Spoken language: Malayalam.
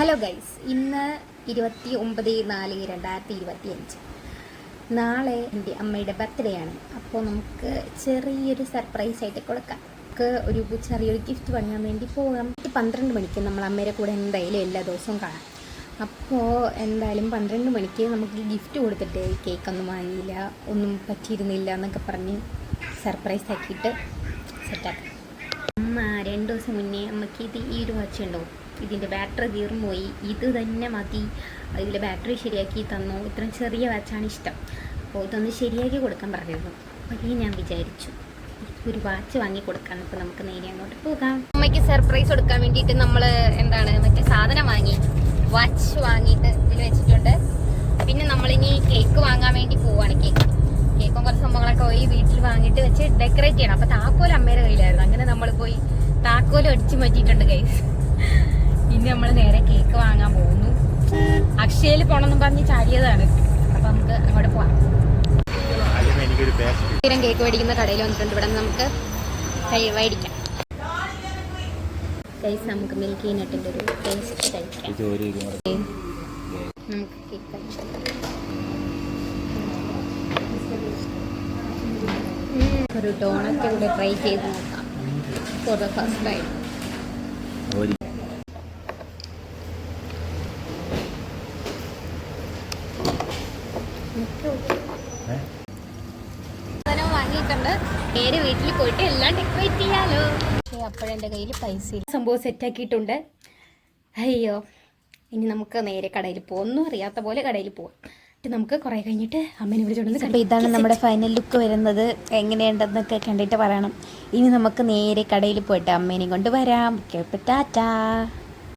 ഹലോ ഗൈസ്, ഇന്ന് 29/4/2025. നാളെ എൻ്റെ അമ്മയുടെ ബർത്ത്ഡേ ആണ്. അപ്പോൾ നമുക്ക് ചെറിയൊരു സർപ്രൈസ് ആയിട്ട് കൊടുക്കാം. നമുക്ക് ചെറിയൊരു ഗിഫ്റ്റ് വാങ്ങാൻ വേണ്ടി പോകാം. 12 മണിക്ക് നമ്മൾ അമ്മയുടെ കൂടെ എന്തായാലും എല്ലാ ദിവസവും കാണാം. അപ്പോൾ എന്തായാലും 12 മണിക്ക് നമുക്ക് ഗിഫ്റ്റ് കൊടുത്തിട്ട് കേക്കൊന്നും വാങ്ങിയില്ല, ഒന്നും പറ്റിയിരുന്നില്ല എന്നൊക്കെ പറഞ്ഞ് സർപ്രൈസ് ആക്കിയിട്ട് സെറ്റാക്കാം. അമ്മ 2 ദിവസം മുന്നേ അമ്മയ്ക്ക് ഈ ഒരു വാച്ച് ഉണ്ടോ, ഇതിൻ്റെ ബാറ്ററി തീർന്നു പോയി, ഇത് തന്നെ മതി, ഇതിലെ ബാറ്ററി ശരിയാക്കി തന്നു, ഇത്രയും ചെറിയ വാച്ചാണ് ഇഷ്ടം, അപ്പോൾ ഇതൊന്ന് ശരിയാക്കി കൊടുക്കാൻ പറഞ്ഞിരുന്നു. അപ്പോൾ ഞാൻ വിചാരിച്ചു ഒരു വാച്ച് വാങ്ങി കൊടുക്കാൻ. അപ്പോൾ നമുക്ക് നേരെ അങ്ങോട്ട് പോകാം. അമ്മയ്ക്ക് സർപ്രൈസ് കൊടുക്കാൻ വേണ്ടിയിട്ട് നമ്മൾ മറ്റേ സാധനം വാങ്ങി, വാച്ച് വാങ്ങിയിട്ട് ഇതിൽ വെച്ചിട്ടുണ്ട്. പിന്നെ നമ്മളിനി കേക്ക് വാങ്ങാൻ വേണ്ടി പോവാണ്. കേക്കും കുറച്ച് സംഭവങ്ങളൊക്കെ പോയി വീട്ടിൽ വാങ്ങിയിട്ട് വെച്ച് ഡെക്കറേറ്റ് ചെയ്യണം. അപ്പോൾ താക്കോൽ അമ്മയുടെ കയ്യിലായിരുന്നു. അങ്ങനെ നമ്മൾ പോയി താക്കോൽ അടിച്ചു മാറ്റിയിട്ടുണ്ട് ഗൈസ്. ഇനി നമ്മൾ നേരെ കേക്ക് വാങ്ങാൻ പോകുന്നു. അക്ഷയയിൽ പോകണമെന്നും പറഞ്ഞ് ചാടിയതാണ്. അപ്പൊ നമുക്ക് അങ്ങോട്ട് പോവാം. കേക്ക് മേടിക്കുന്ന കടയിൽ വന്നിട്ടുണ്ട്. ഇവിടെ നമുക്ക് മേടിക്കാം ഗൈസ്. നമുക്ക് മിൽക്കി നട്ടിന്റെ ഒരു ടേസ്റ്റ് കഴിക്കാം. നമുക്ക് കേക്ക് കഴിക്കാം. ഒരു ഡോണറ്റ് കൂടെ ട്രൈ ചെയ്ത് നോക്കാം ഫോർ ദ ഫസ്റ്റ് ടൈം. വാങ്ങിയിട്ടുണ്ട്. നേരെ വീട്ടിൽ പോയിട്ട് എല്ലാം ഡെക്കറേറ്റ് ചെയ്യാലോ. അപ്പോഴെൻ്റെ കയ്യിൽ പൈസ സംഭവം സെറ്റാക്കിയിട്ടുണ്ട്. അയ്യോ, ഇനി നമുക്ക് നേരെ കടയിൽ പോകാം. ഒന്നും അറിയാത്ത പോലെ കടയിൽ പോവാം. നമുക്ക് കുറേ കഴിഞ്ഞിട്ട് അമ്മേനെ വിളിച്ചോണ്ട്. അപ്പോൾ ഇതാണ് നമ്മുടെ ഫൈനൽ ലുക്ക് വരുന്നത്. എങ്ങനെയുണ്ടെന്നൊക്കെ കണ്ടിട്ട് പറയണം. ഇനി നമുക്ക് നേരെ കടയിൽ പോയിട്ട് അമ്മേനെയും കൊണ്ട് വരാം. ടാറ്റാ.